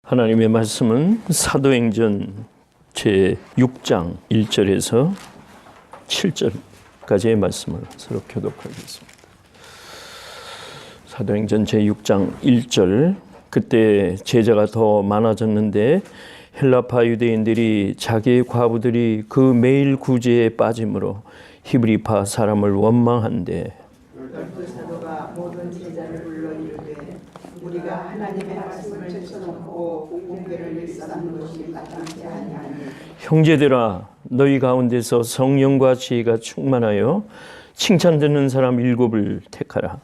하나님의 말씀은 사도행전 제6장 1절에서 7절까지의 말씀을 서로 교독하겠습니다. 사도행전 제6장 1절. 그때 제자가 더 많아졌는데 헬라파 유대인들이 자기의 과부들이 그 매일 구제에 빠짐으로 히브리파 사람을 원망한대. 사도가 모든 제자를 불러 이르되 우리가 하나님의 말씀을 제쳐놓고 공공회를 일삼는 것이 마땅치 아니하니 형제들아, 너희 가운데서 성령과 지혜가 충만하여 칭찬 듣는 사람 7을 택하라.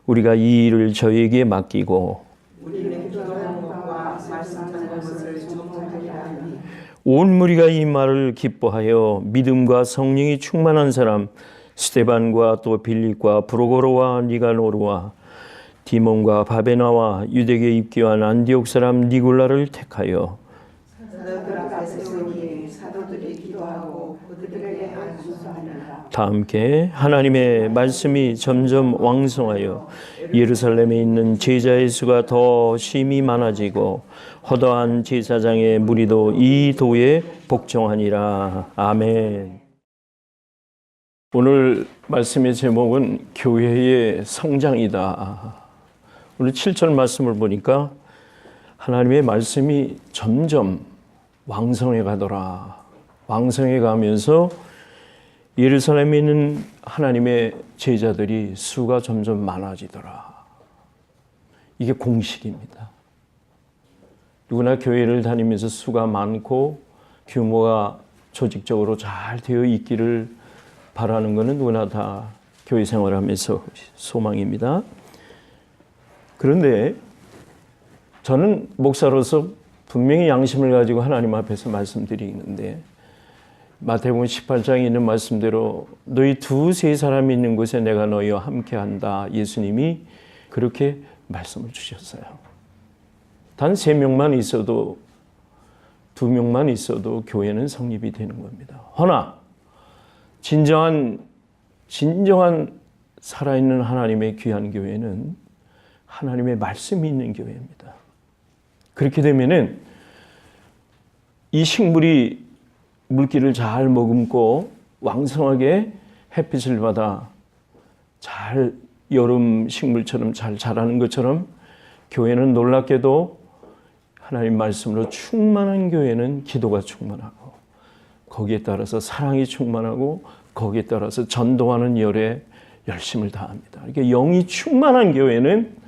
우리가 이 일을 저에게 맡기고 우리는 기도하는 것과 말씀하는 것을 전문하리라 하니 온 무리가 이 말을 기뻐하여 믿음과 성령이 충만한 사람 스데반과 또 빌립과 브로고로와 니가노르와 디몬과 바베나와 유대교에 입교한 안디옥 사람 니골라를 택하여 사도들 앞에 세우니 사도들이 기도하고 그들에게 안수하니라. 다 함께 하나님의 말씀이 점점 왕성하여 예루살렘에 있는 제자의 수가 더 심히 많아지고 허다한 제사장의 무리도 이 도에 복종하니라. 아멘. 오늘 말씀의 제목은 교회의 성장이다. 오늘 7절 말씀을 보니까 하나님의 말씀이 점점 왕성해 가더라. 왕성해 가면서 예루살렘에 있는 하나님의 제자들이 수가 점점 많아지더라. 이게 공식입니다. 누구나 교회를 다니면서 수가 많고 규모가 조직적으로 잘 되어 있기를 바라는 것은 누구나 다 교회 생활하면서 소망입니다. 그런데 저는 목사로서 분명히 양심을 가지고 하나님 앞에서 말씀드리는데 마태복음 18장에 있는 말씀대로 너희 두세 사람이 있는 곳에 내가 너희와 함께한다. 예수님이 그렇게 말씀을 주셨어요. 단 3명만 있어도 2명만 있어도 교회는 성립이 되는 겁니다. 허나 진정한 살아있는 하나님의 귀한 교회는 하나님의 말씀이 있는 교회입니다. 그렇게 되면은 이 식물이 물기를 잘 머금고 왕성하게 햇빛을 받아 잘 여름 식물처럼 잘 자라는 것처럼 교회는 놀랍게도 하나님 말씀으로 충만한 교회는 기도가 충만하고 거기에 따라서 사랑이 충만하고 거기에 따라서 전도하는 열에 열심을 다합니다. 이렇게 영이 충만한 교회는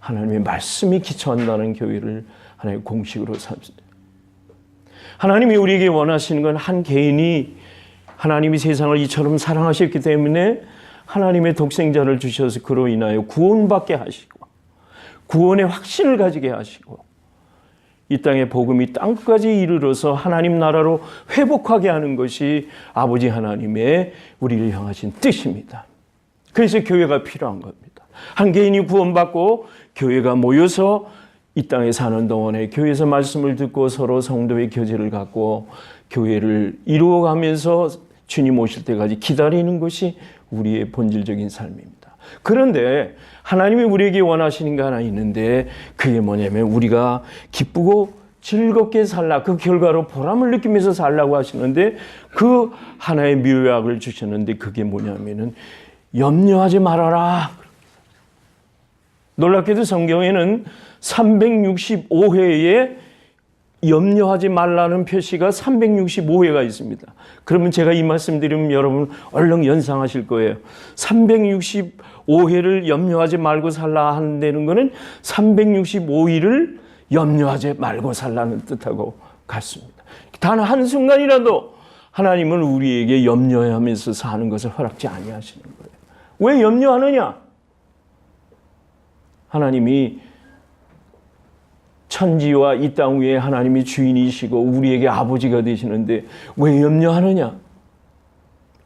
하나님의 말씀이 기초한다는 교회를 하나님의 공식으로 삼습니다. 하나님이 우리에게 원하시는 건 한 개인이 하나님이 세상을 이처럼 사랑하셨기 때문에 하나님의 독생자를 주셔서 그로 인하여 구원받게 하시고 구원의 확신을 가지게 하시고 이 땅의 복음이 땅까지 이르러서 하나님 나라로 회복하게 하는 것이 아버지 하나님의 우리를 향하신 뜻입니다. 그래서 교회가 필요한 겁니다. 한 개인이 구원받고 교회가 모여서 이 땅에 사는 동안에 교회에서 말씀을 듣고 서로 성도의 교제를 갖고 교회를 이루어가면서 주님 오실 때까지 기다리는 것이 우리의 본질적인 삶입니다. 그런데 하나님이 우리에게 원하시는 게 하나 있는데 그게 뭐냐면 우리가 기쁘고 즐겁게 살라, 그 결과로 보람을 느끼면서 살라고 하시는데 그 하나의 묘약을 주셨는데 그게 뭐냐면은 염려하지 말아라. 놀랍게도 성경에는 365회에 염려하지 말라는 표시가 365회가 있습니다. 그러면 제가 이 말씀 드리면 여러분 얼른 연상하실 거예요. 365회를 염려하지 말고 살라 한다는 것은 365일을 염려하지 말고 살라는 뜻하고 같습니다. 단 한순간이라도 하나님은 우리에게 염려하면서 사는 것을 허락지 아니하시는 거예요. 왜 염려하느냐? 하나님이 천지와 이 땅 위에 하나님이 주인이시고 우리에게 아버지가 되시는데 왜 염려하느냐?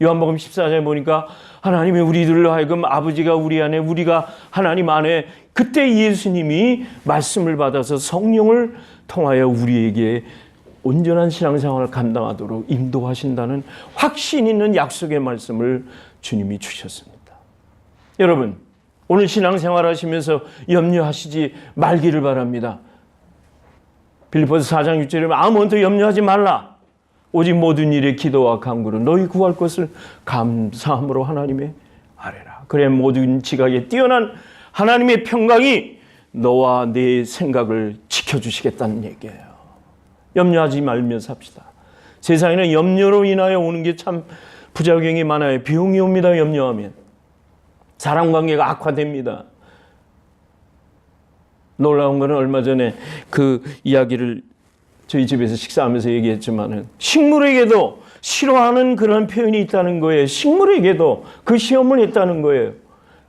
요한복음 14장에 보니까 하나님이 우리들로 하여금 아버지가 우리 안에 우리가 하나님 안에 그때 예수님이 말씀을 받아서 성령을 통하여 우리에게 온전한 신앙생활을 감당하도록 인도하신다는 확신 있는 약속의 말씀을 주님이 주셨습니다. 여러분 오늘 신앙생활 하시면서 염려하시지 말기를 바랍니다. 빌립보서 4장 6절에 아무것도 염려하지 말라. 오직 모든 일에 기도와 간구로 너희 구할 것을 감사함으로 하나님의 아뢰라. 그래 모든 지각에 뛰어난 하나님의 평강이 너와 내 생각을 지켜주시겠다는 얘기예요. 염려하지 말며 삽시다. 세상에는 염려로 인하여 오는 게 참 부작용이 많아요. 비용이 옵니다. 염려하면. 사람관계가 악화됩니다. 놀라운 거는 얼마 전에 그 이야기를 저희 집에서 식사하면서 얘기했지만은 식물에게도 싫어하는 그런 표현이 있다는 거예요. 식물에게도 그 시험을 했다는 거예요.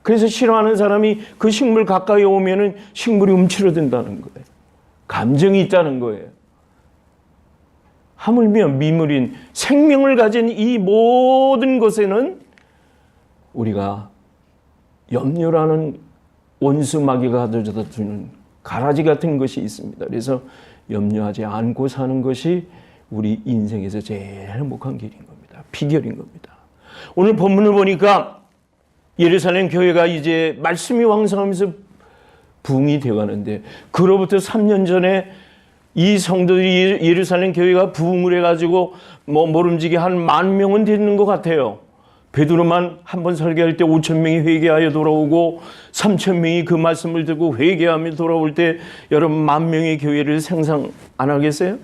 그래서 싫어하는 사람이 그 식물 가까이 오면은 식물이 움츠러든다는 거예요. 감정이 있다는 거예요. 하물며 미물인 생명을 가진 이 모든 것에는 우리가 염려라는 원수 마귀가 가져다 주는 가라지 같은 것이 있습니다. 그래서 염려하지 않고 사는 것이 우리 인생에서 제일 행복한 길인 겁니다. 비결인 겁니다. 오늘 본문을 보니까 예루살렘 교회가 이제 말씀이 왕성하면서 부흥이 되어가는데 그로부터 3년 전에 이 성도들이 예루살렘 교회가 부흥을 해가지고 모름지기 한 10,000명은 되는 것 같아요. 베드로만 한 번 설교할 때 5,000명이 회개하여 돌아오고 3,000명이 그 말씀을 듣고 회개하며 돌아올 때 여러분 10,000명의 교회를 상상 안 하겠어요?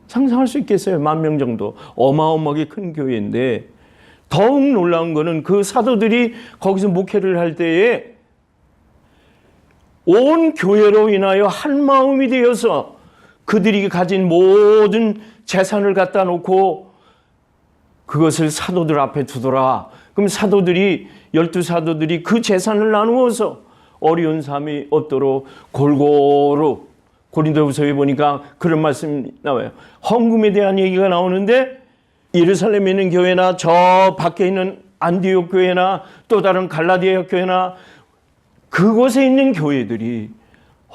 상상할 수 있겠어요? 10,000명 정도. 어마어마하게 큰 교회인데 더욱 놀라운 거는 그 사도들이 거기서 목회를 할 때에 온 교회로 인하여 한 마음이 되어서 그들이 가진 모든 재산을 갖다 놓고 그것을 사도들 앞에 두더라. 그럼 사도들이 12사도들이 그 재산을 나누어서 어려운 삶이 없도록 골고루 고린도후서에 보니까 그런 말씀이 나와요. 헌금에 대한 얘기가 나오는데 예루살렘에 있는 교회나 저 밖에 있는 안디옥 교회나 또 다른 갈라디아 교회나 그곳에 있는 교회들이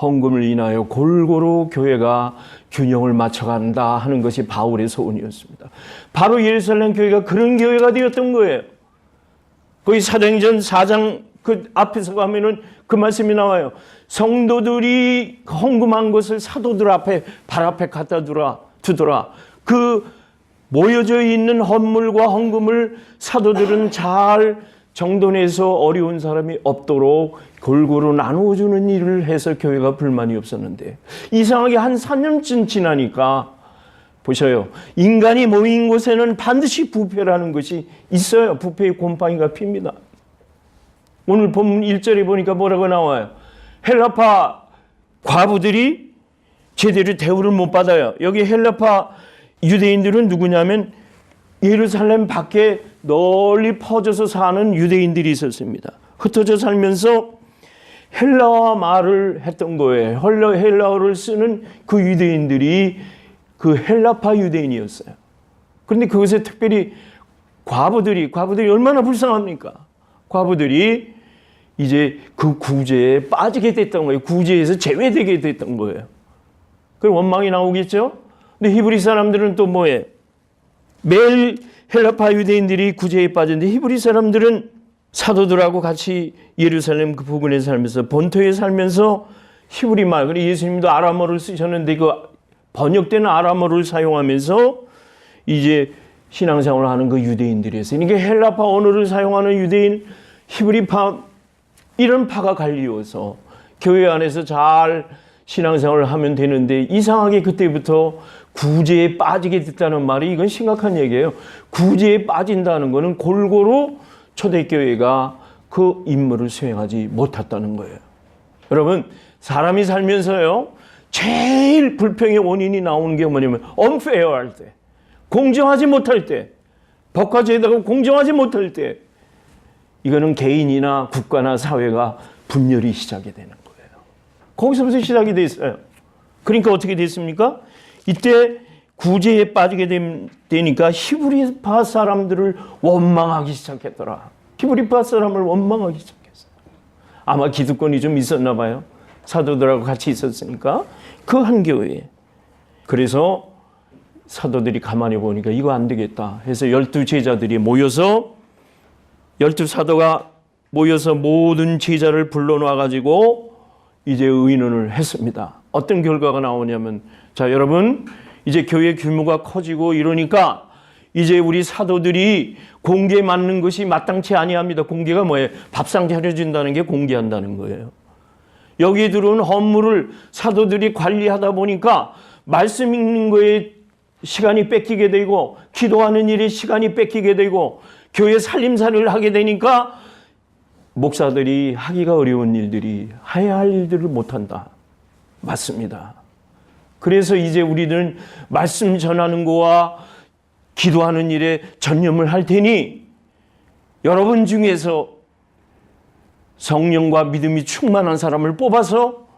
헌금을 인하여 골고루 교회가 균형을 맞춰간다 하는 것이 바울의 소원이었습니다. 바로 예루살렘 교회가 그런 교회가 되었던 거예요. 거기 사도행전 4장 그 앞에서 가면은 그 말씀이 나와요. 성도들이 헌금한 것을 사도들 앞에 발 앞에 갖다 두더라. 그 모여져 있는 헌물과 헌금을 사도들은 잘 정돈해서 어려운 사람이 없도록 골고루 나누어주는 일을 해서 교회가 불만이 없었는데 이상하게 한 4년쯤 지나니까 보셔요. 인간이 모인 곳에는 반드시 부패라는 것이 있어요. 부패의 곰팡이가 핍니다. 오늘 본문 1절에 보니까 뭐라고 나와요? 헬라파 과부들이 제대로 대우를 못 받아요. 여기 헬라파 유대인들은 누구냐면 예루살렘 밖에 널리 퍼져서 사는 유대인들이 있었습니다. 흩어져 살면서 헬라어 말을 했던 거예요. 헬라어를 쓰는 그 유대인들이 그 헬라파 유대인이었어요. 그런데 그것에 특별히 과부들이 얼마나 불쌍합니까? 과부들이 이제 그 구제에 빠지게 됐던 거예요. 구제에서 제외되게 됐던 거예요. 그럼 원망이 나오겠죠? 근데 히브리 사람들은 또 뭐예요? 매일 헬라파 유대인들이 구제에 빠졌는데 히브리 사람들은 사도들하고 같이 예루살렘 그 부근에 살면서 본토에 살면서 히브리 말, 그리고 예수님도 아람어를 쓰셨는데 그 번역되는 아람어를 사용하면서 이제 신앙생활을 하는 그 유대인들이었어요. 그러니까 헬라파 언어를 사용하는 유대인, 히브리파 이런 파가 갈리워서 교회 안에서 잘 신앙생활을 하면 되는데 이상하게 그때부터 구제에 빠지게 됐다는 말이 이건 심각한 얘기예요. 구제에 빠진다는 것은 골고루 초대교회가 그 임무를 수행하지 못했다는 거예요. 여러분 사람이 살면서요 제일 불평의 원인이 나오는 게 뭐냐면 unfair 할 때, 공정하지 못할 때, 법과제도가 공정하지 못할 때 이거는 개인이나 국가나 사회가 분열이 시작이 되는 거예요. 거기서부터 시작이 됐어요. 그러니까 어떻게 됐습니까? 이때 구제에 빠지게 되니까 히브리파 사람들을 원망하기 시작했더라. 히브리파 사람을 원망하기 시작했어요. 아마 기득권이 좀 있었나 봐요. 사도들하고 같이 있었으니까 그 한 교회에. 그래서 사도들이 가만히 보니까 이거 안 되겠다 해서 12제자들이 모여서 12사도가 모여서 모든 제자를 불러놔 가지고 이제 의논을 했습니다. 어떤 결과가 나오냐면, 자, 여러분, 이제 교회 규모가 커지고 이러니까 이제 우리 사도들이 공개 맡는 것이 마땅치 아니합니다. 공개가 뭐예요? 밥상 차려준다는 게 공개한다는 거예요. 여기에 들어온 헌물을 사도들이 관리하다 보니까 말씀 읽는 거에 시간이 뺏기게 되고, 기도하는 일에 시간이 뺏기게 되고, 교회 살림살이를 하게 되니까 목사들이 하기가 어려운 일들이, 해야 할 일들을 못한다. 맞습니다. 그래서 이제 우리는 말씀 전하는 거와 기도하는 일에 전념을 할 테니 여러분 중에서 성령과 믿음이 충만한 사람을 뽑아서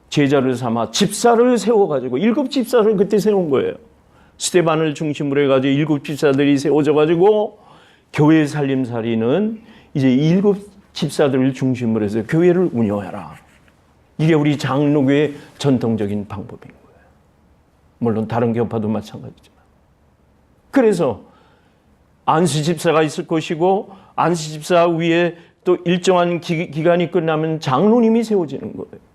제자를 삼아 집사를 세워가지고, 7 집사를 그때 세운 거예요. 스데반을 중심으로 해가지고 7 집사들이 세워져가지고 교회 살림살이는 이제 7 집사들을 중심으로 해서 교회를 운영해라. 이게 우리 장로교의 전통적인 방법인 거예요. 물론 다른 교파도 마찬가지지만. 그래서 안수 집사가 있을 것이고, 안수 집사 위에 또 일정한 기간이 끝나면 장로님이 세워지는 거예요.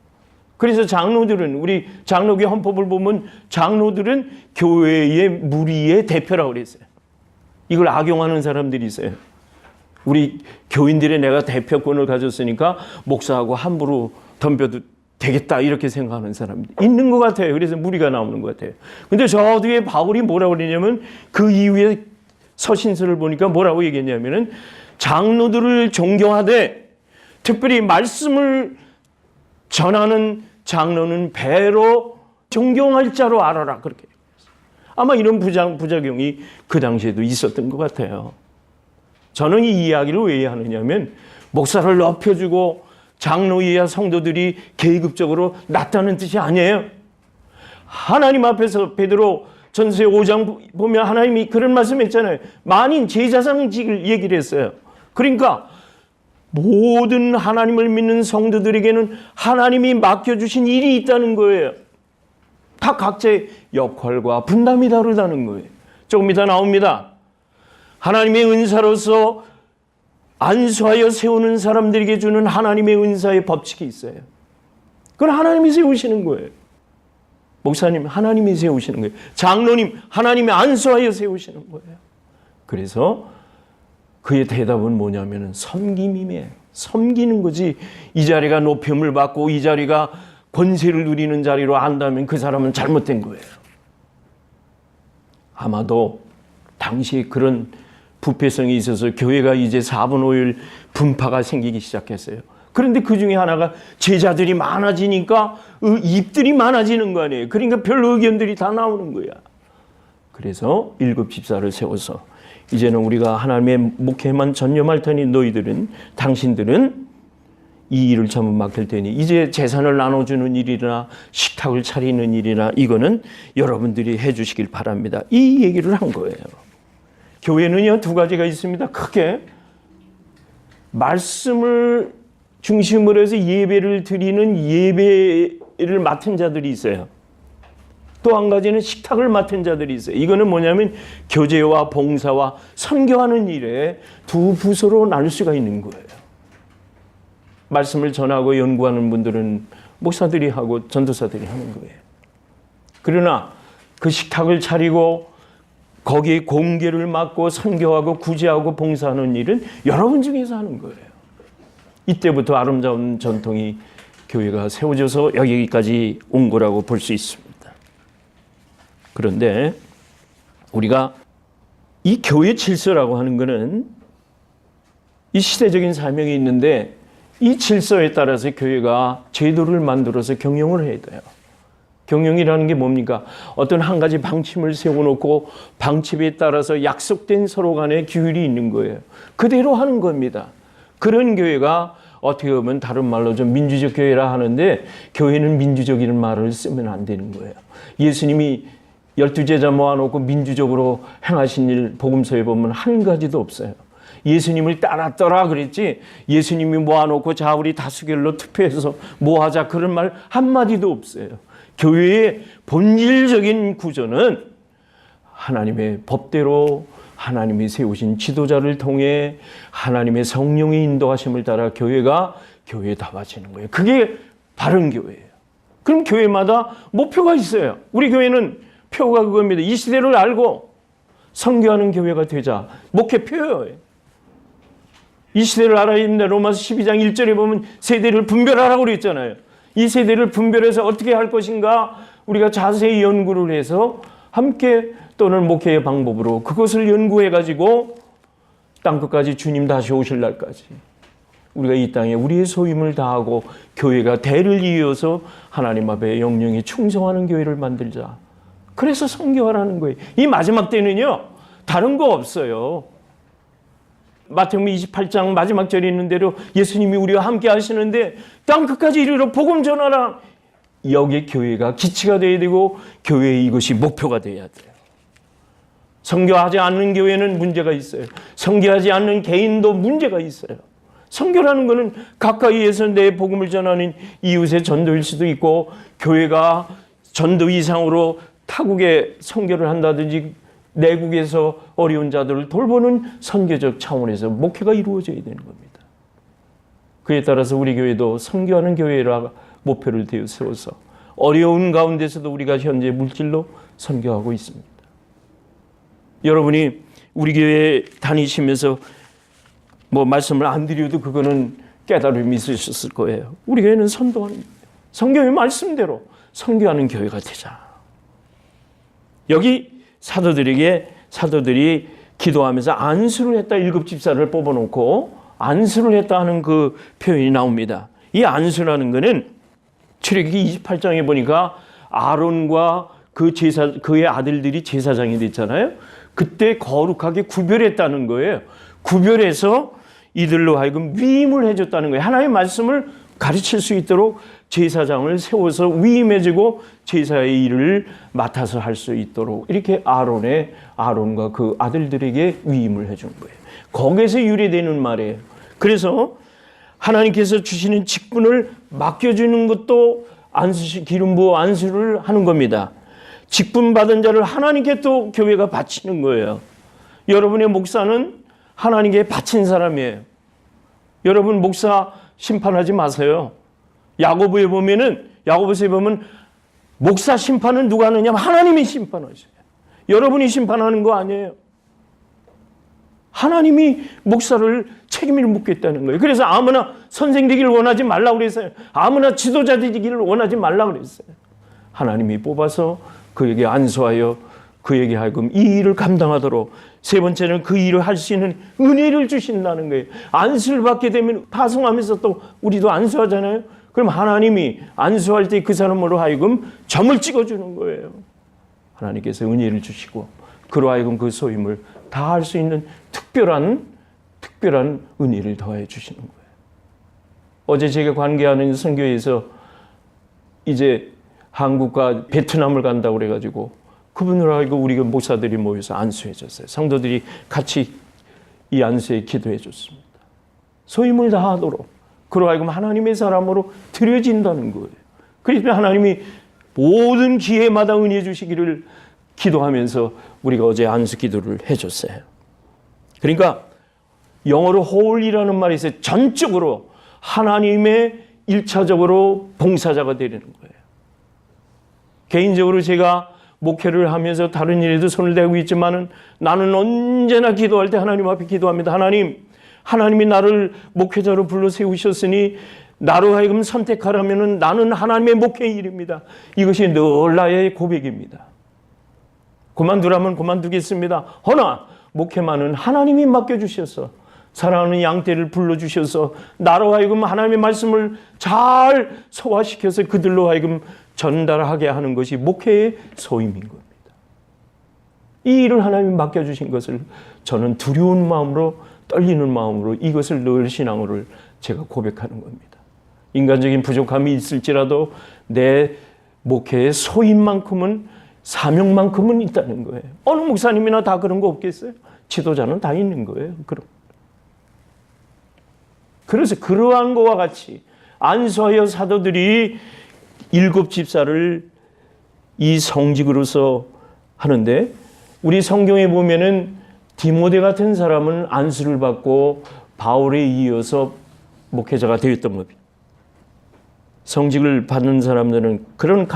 그래서 장로들은, 우리 장로교 헌법을 보면 장로들은 교회의 무리의 대표라고 그랬어요. 이걸 악용하는 사람들이 있어요. 우리 교인들의 내가 대표권을 가졌으니까 목사하고 함부로 덤벼도 되겠다 이렇게 생각하는 사람들이 있는 것 같아요. 그래서 무리가 나오는 것 같아요. 근데 저 뒤에 바울이 뭐라고 그러냐면, 그 이후에 서신서를 보니까 뭐라고 얘기했냐면은, 장로들을 존경하되 특별히 말씀을 전하는 장로는 배로 존경할 자로 알아라, 그렇게. 아마 이런 부작용이 그 당시에도 있었던 것 같아요. 저는 이 이야기를 왜 하느냐면, 목사를 높여주고 장로이야 성도들이 계급적으로 낮다는 뜻이 아니에요. 하나님 앞에서 베드로 전서 5장 보면 하나님이 그런 말씀했잖아요. 만인 제사장직을 얘기를 했어요. 그러니까 모든 하나님을 믿는 성도들에게는 하나님이 맡겨주신 일이 있다는 거예요. 다 각자의 역할과 분담이 다르다는 거예요. 조금 이따 나옵니다. 하나님의 은사로서 안수하여 세우는 사람들에게 주는 하나님의 은사의 법칙이 있어요. 그건 하나님이 세우시는 거예요. 목사님, 하나님이 세우시는 거예요. 장로님, 하나님이 안수하여 세우시는 거예요. 그래서 그의 대답은 뭐냐면 섬김이에요. 섬기는 거지, 이 자리가 높임을 받고 이 자리가 권세를 누리는 자리로 안다면 그 사람은 잘못된 거예요. 아마도 당시 그런 부패성이 있어서 교회가 이제 4분 5일 분파가 생기기 시작했어요. 그런데 그 중에 하나가 제자들이 많아지니까 입들이 많아지는 거 아니에요. 그러니까 별 의견들이 다 나오는 거야. 그래서 7 집사를 세워서 이제는 우리가 하나님의 목회만 전념할 테니 너희들은, 당신들은 이 일을 전부 맡길 테니 이제 재산을 나눠주는 일이나 식탁을 차리는 일이나 이거는 여러분들이 해주시길 바랍니다. 이 얘기를 한 거예요. 교회는요 2가지가 있습니다. 크게 말씀을 중심으로 해서 예배를 드리는 예배를 맡은 자들이 있어요. 또 한 가지는 식탁을 맡은 자들이 있어요. 이거는 뭐냐면 교제와 봉사와 선교하는 일에 2 부서로 나눌 수가 있는 거예요. 말씀을 전하고 연구하는 분들은 목사들이 하고 전도사들이 하는 거예요. 그러나 그 식탁을 차리고 거기에 공개를 맡고 선교하고 구제하고 봉사하는 일은 여러분 중에서 하는 거예요. 이때부터 아름다운 전통이 교회가 세워져서 여기까지 온 거라고 볼 수 있습니다. 그런데 우리가 이 교회 질서라고 하는 것은 이 시대적인 사명이 있는데, 이 질서에 따라서 교회가 제도를 만들어서 경영을 해야 돼요. 경영이라는 게 뭡니까? 어떤 한 가지 방침을 세워놓고 방침에 따라서 약속된 서로 간의 규율이 있는 거예요. 그대로 하는 겁니다. 그런 교회가 어떻게 보면 다른 말로 좀 민주적 교회라 하는데, 교회는 민주적이라는 말을 쓰면 안 되는 거예요. 예수님이 12제자 모아놓고 민주적으로 행하신 일 복음서에 보면 한 가지도 없어요. 예수님을 따랐더라 그랬지, 예수님이 모아놓고 자 우리 다수결로 투표해서 모아자 그런 말 한마디도 없어요. 교회의 본질적인 구조는 하나님의 법대로 하나님이 세우신 지도자를 통해 하나님의 성령의 인도하심을 따라 교회가 교회다워지는 거예요. 그게 바른 교회예요. 그럼 교회마다 목표가 있어요. 우리 교회는 표가 그겁니다. 이 시대를 알고 선교하는 교회가 되자. 목회표예요. 이 시대를 알아야 됩니다. 로마서 12장 1절에 보면 세대를 분별하라고 그랬잖아요. 이 세대를 분별해서 어떻게 할 것인가 우리가 자세히 연구를 해서 함께 또는 목회의 방법으로 그것을 연구해가지고 땅끝까지 주님 다시 오실 날까지 우리가 이 땅에 우리의 소임을 다하고 교회가 대를 이어서 하나님 앞에 영영이 충성하는 교회를 만들자. 그래서 선교하라는 거예요. 이 마지막 때는요. 다른 거 없어요. 마태복음 28장 마지막 절에 있는 대로 예수님이 우리와 함께 하시는데 땅끝까지 이르러 복음 전하라. 여기 교회가 기치가 되어야 되고 교회의 이것이 목표가 되어야 돼요. 선교하지 않는 교회는 문제가 있어요. 선교하지 않는 개인도 문제가 있어요. 선교라는 것은 가까이에서 내 복음을 전하는 이웃의 전도일 수도 있고 교회가 전도 이상으로 타국에 선교를 한다든지 내국에서 어려운 자들을 돌보는 선교적 차원에서 목회가 이루어져야 되는 겁니다. 그에 따라서 우리 교회도 선교하는 교회라 목표를 세워서 어려운 가운데서도 우리가 현재 물질로 선교하고 있습니다. 여러분이 우리 교회에 다니시면서 말씀을 안 드려도 그거는 깨달음이 있으셨을 거예요. 우리 교회는 선교하는 선교의 말씀대로 선교하는 교회가 되자. 여기 사도들이 기도하면서 안수를 했다. 7 집사를 뽑아놓고 안수를 했다 하는 그 표현이 나옵니다. 이 안수라는 것은 출애굽기 28장에 보니까 아론과 그의 아들들이 제사장이 됐잖아요. 그때 거룩하게 구별했다는 거예요. 구별해서 이들로 하여금 위임을 해줬다는 거예요. 하나님의 말씀을 가르칠 수 있도록 제사장을 세워서 위임해주고 제사의 일을 맡아서 할 수 있도록 이렇게 아론과 그 아들들에게 위임을 해준 거예요. 거기에서 유래되는 말이에요. 그래서 하나님께서 주시는 직분을 맡겨주는 것도 기름 부어 안수를 하는 겁니다. 직분 받은 자를 하나님께 또 교회가 바치는 거예요. 여러분의 목사는 하나님께 바친 사람이에요. 여러분 목사 심판하지 마세요. 야고보에 보면 목사 심판은 누가 하느냐? 하나님이 심판하셔요. 여러분이 심판하는 거 아니에요. 하나님이 목사를 책임을 묻겠다는 거예요. 그래서 아무나 선생 되기를 원하지 말라고 그랬어요. 아무나 지도자 되기를 원하지 말라고 그랬어요. 하나님이 뽑아서 그에게 안수하여 그에게 하여금 이 일을 감당하도록, 세 번째는 그 일을 할 수 있는 은혜를 주신다는 거예요. 안수를 받게 되면 파송하면서 또 우리도 안수하잖아요. 그럼 하나님이 안수할 때 그 사람으로 하여금 점을 찍어주는 거예요. 하나님께서 은혜를 주시고 그로 하여금 그 소임을 다 할 수 있는 특별한 은혜를 더해 주시는 거예요. 어제 제가 관계하는 선교회에서 이제 한국과 베트남을 간다고 그래가지고 그분으로 하여금 우리 목사들이 모여서 안수해 줬어요. 성도들이 같이 이 안수에 기도해 줬습니다. 소임을 다하도록 그로 하여금 하나님의 사람으로 드려진다는 거예요. 그래서 하나님이 모든 기회마다 은혜 주시기를 기도하면서 우리가 어제 안수 기도를 해줬어요. 그러니까 영어로 whole이라는 말이 있어요. 전적으로 하나님의 1차적으로 봉사자가 되는 거예요. 개인적으로 제가 목회를 하면서 다른 일에도 손을 대고 있지만은 나는 언제나 기도할 때 하나님 앞에 기도합니다. 하나님이 나를 목회자로 불러 세우셨으니 나로 하여금 선택하라면은 나는 하나님의 목회의 일입니다. 이것이 늘 나의 고백입니다. 그만두라면 그만두겠습니다. 허나 목회만은 하나님이 맡겨주셔서 사랑하는 양떼를 불러주셔서 나로 하여금 하나님의 말씀을 잘 소화시켜서 그들로 하여금 전달하게 하는 것이 목회의 소임인 겁니다. 이 일을 하나님이 맡겨주신 것을 저는 두려운 마음으로, 떨리는 마음으로 이것을 늘 신앙으로 제가 고백하는 겁니다. 인간적인 부족함이 있을지라도 내 목회의 소임만큼은, 사명만큼은 있다는 거예요. 어느 목사님이나 다 그런 거 없겠어요? 지도자는 다 있는 거예요. 그래서 그러한 것과 같이 안수하여 사도들이 7 집사를 이 성직으로서 하는데, 우리 성경에 보면은 디모데 같은 사람은 안수를 받고 바울에 이어서 목회자가 되었던 겁니다. 성직을 받는 사람들은 그런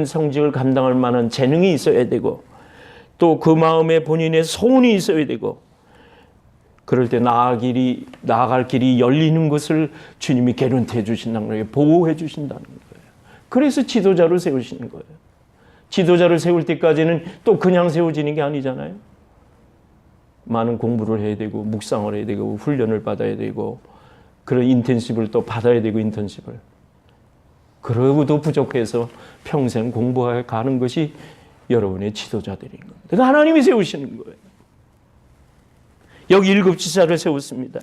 성직을 감당할 만한 재능이 있어야 되고 또 그 마음에 본인의 소원이 있어야 되고 그럴 때 나아갈 길이 열리는 것을 주님이 개런티해 주신다는 거예요. 보호해 주신다는 거예요. 그래서 지도자를 세우시는 거예요. 지도자를 세울 때까지는 또 그냥 세워지는 게 아니잖아요. 많은 공부를 해야 되고 묵상을 해야 되고 훈련을 받아야 되고 그런 인턴십을 또 받아야 되고 인턴십을. 그러고도 부족해서 평생 공부해 가는 것이 여러분의 지도자들인 겁니다. 하나님이 세우시는 거예요. 여기 7 집사를 세웠습니다.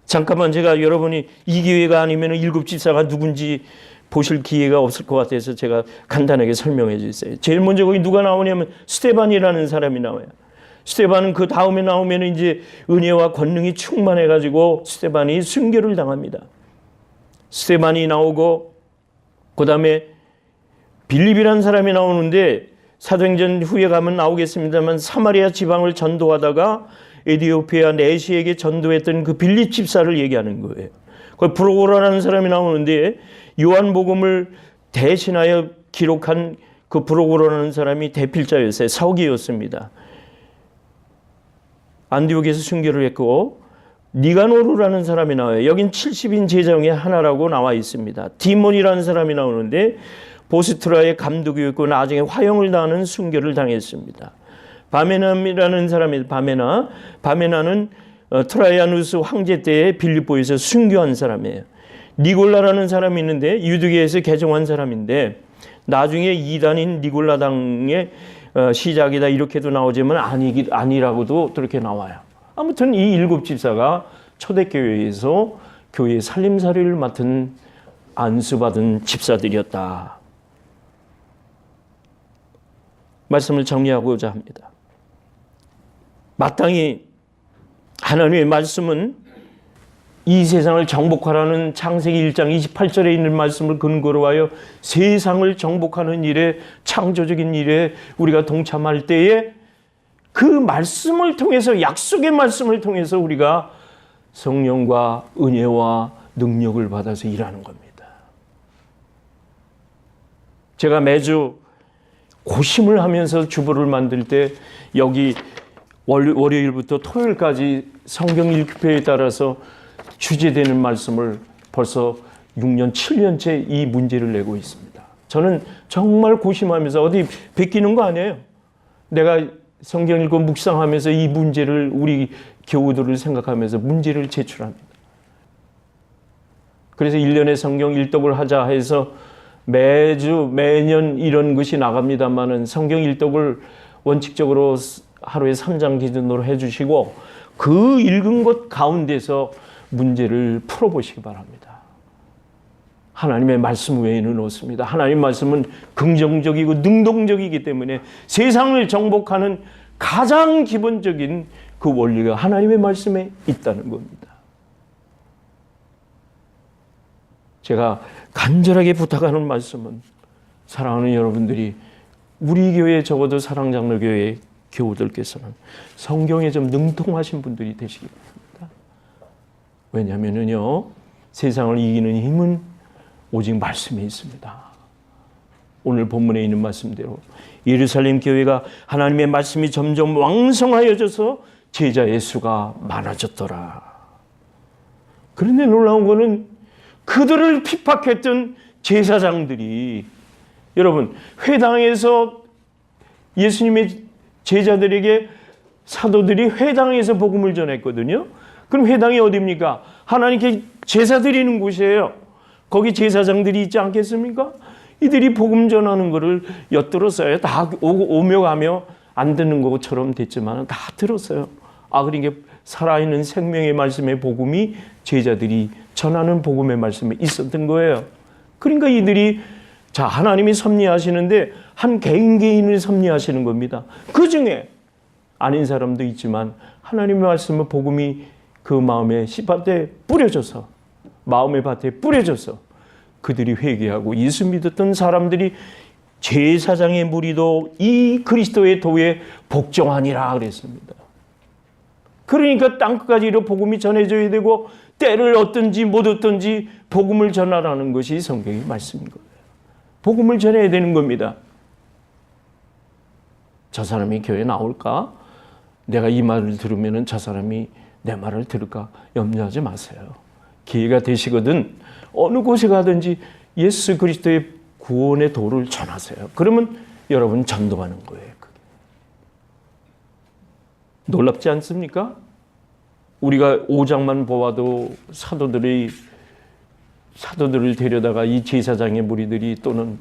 잠깐만 제가 여러분이 이 기회가 아니면 7 집사가 누군지 보실 기회가 없을 것 같아서 제가 간단하게 설명해 주세요. 제일 먼저 거기 누가 나오냐면 스데반이라는 사람이 나와요. 스데반은 그 다음에 나오면 이제 은혜와 권능이 충만해가지고 스데반이 순교를 당합니다. 스데반이 나오고 그 다음에 빌립이라는 사람이 나오는데 사도행전 후에 가면 나오겠습니다만 사마리아 지방을 전도하다가 에티오피아 내시에게 전도했던 그 빌립 집사를 얘기하는 거예요. 그 브로고라는 사람이 나오는데 요한복음을 대신하여 기록한 그 브로고라는 사람이 대필자였어요. 서기였습니다. 안디옥에서 순교를 했고 니가노르라는 사람이 나와요. 여긴 70인 제자 중에 하나라고 나와 있습니다. 디몬이라는 사람이 나오는데 보스트라의 감독이었고 나중에 화형을 당하는 순교를 당했습니다. 바메나라는 사람이 바메나는 트라이아누스 황제 때에 빌립보에서 순교한 사람이에요. 니골라라는 사람이 있는데 유두계에서 개종한 사람인데 나중에 이단인 니골라당의 시작이다 이렇게도 나오지만 아니라고도 그렇게 나와요. 아무튼 이 7 집사가 초대교회에서 교회 살림살이를 맡은 안수받은 집사들이었다. 말씀을 정리하고자 합니다. 마땅히 하나님의 말씀은 이 세상을 정복하라는 창세기 1장 28절에 있는 말씀을 근거로 하여 세상을 정복하는 일에 창조적인 일에 우리가 동참할 때에 그 말씀을 통해서 약속의 말씀을 통해서 우리가 성령과 은혜와 능력을 받아서 일하는 겁니다. 제가 매주 고심을 하면서 주보를 만들 때 여기 월요일부터 토요일까지 성경 읽기표에 따라서 주제되는 말씀을 벌써 6년, 7년째 이 문제를 내고 있습니다. 저는 정말 고심하면서 어디 베끼는 거 아니에요. 내가 성경 읽고 묵상하면서 이 문제를 우리 교우들을 생각하면서 문제를 제출합니다. 그래서 1년에 성경 일독을 하자 해서 매년 이런 것이 나갑니다만은 성경 일독을 원칙적으로 하루에 3장 기준으로 해주시고 그 읽은 것 가운데서 문제를 풀어보시기 바랍니다. 하나님의 말씀 외에는 없습니다. 하나님의 말씀은 긍정적이고 능동적이기 때문에 세상을 정복하는 가장 기본적인 그 원리가 하나님의 말씀에 있다는 겁니다. 제가 간절하게 부탁하는 말씀은 사랑하는 여러분들이 우리 교회 적어도 사랑장로교회 교우들께서는 성경에 좀 능통하신 분들이 되시기 바랍니다. 왜냐하면요 세상을 이기는 힘은 오직 말씀에 있습니다. 오늘 본문에 있는 말씀대로 예루살렘 교회가 하나님의 말씀이 점점 왕성하여져서 제자의 수가 많아졌더라. 그런데 놀라운 거는 그들을 핍박했던 제사장들이 여러분 회당에서 예수님의 제자들에게 사도들이 회당에서 복음을 전했거든요. 그럼 회당이 어디입니까? 하나님께 제사 드리는 곳이에요. 거기 제사장들이 있지 않겠습니까? 이들이 복음 전하는 것을 엿들었어요. 다 오며 가며 안 듣는 것처럼 됐지만 다 들었어요. 그러니까 살아있는 생명의 말씀의 복음이 제자들이 전하는 복음의 말씀에 있었던 거예요. 그러니까 이들이 하나님이 섭리하시는데 한 개인을 섭리하시는 겁니다. 그 중에 아닌 사람도 있지만 하나님의 말씀의 복음이 그 마음의 씨밭에 뿌려져서 마음의 밭에 뿌려져서 그들이 회개하고 예수 믿었던 사람들이 제사장의 무리도 이 그리스도의 도에 복종하니라 그랬습니다. 그러니까 땅끝까지 이 복음이 전해져야 되고 때를 얻든지 못 얻든지 복음을 전하라는 것이 성경의 말씀인 거예요. 복음을 전해야 되는 겁니다. 저 사람이 교회에 나올까? 내가 이 말을 들으면 저 사람이 내 말을 들을까? 염려하지 마세요. 기회가 되시거든 어느 곳에 가든지 예수 그리스도의 구원의 도를 전하세요. 그러면 여러분 전도하는 거예요. 그게. 놀랍지 않습니까? 우리가 5장만 보아도 사도들을 데려다가 이 제사장의 무리들이 또는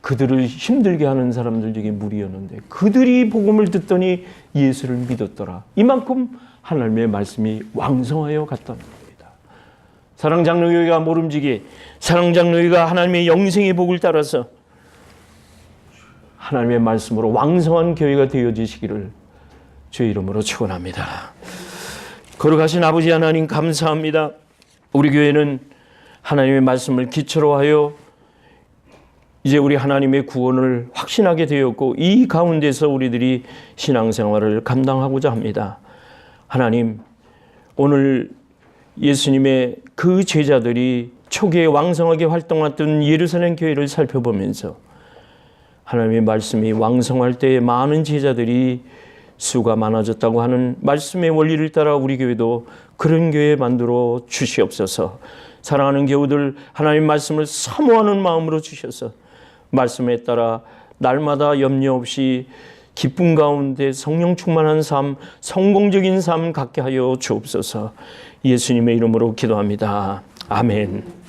그들을 힘들게 하는 사람들 중에 무리였는데 그들이 복음을 듣더니 예수를 믿었더라. 이만큼 하나님의 말씀이 왕성하여 갔다는 겁니다. 사랑장로교회가 모름지기, 사랑장로교회가 하나님의 영생의 복을 따라서 하나님의 말씀으로 왕성한 교회가 되어지시기를 주의 이름으로 축원합니다. 거룩하신 아버지 하나님 감사합니다. 우리 교회는 하나님의 말씀을 기초로 하여 이제 우리 하나님의 구원을 확신하게 되었고 이 가운데서 우리들이 신앙생활을 감당하고자 합니다. 하나님, 오늘 예수님의 그 제자들이 초기에 왕성하게 활동했던 예루살렘 교회를 살펴보면서 하나님의 말씀이 왕성할 때에 많은 제자들이 수가 많아졌다고 하는 말씀의 원리를 따라 우리 교회도 그런 교회 만들어 주시옵소서. 사랑하는 교우들 하나님 말씀을 사모하는 마음으로 주셔서 말씀에 따라 날마다 염려 없이 기쁨 가운데 성령 충만한 삶, 성공적인 삶 갖게 하여 주옵소서. 예수님의 이름으로 기도합니다. 아멘.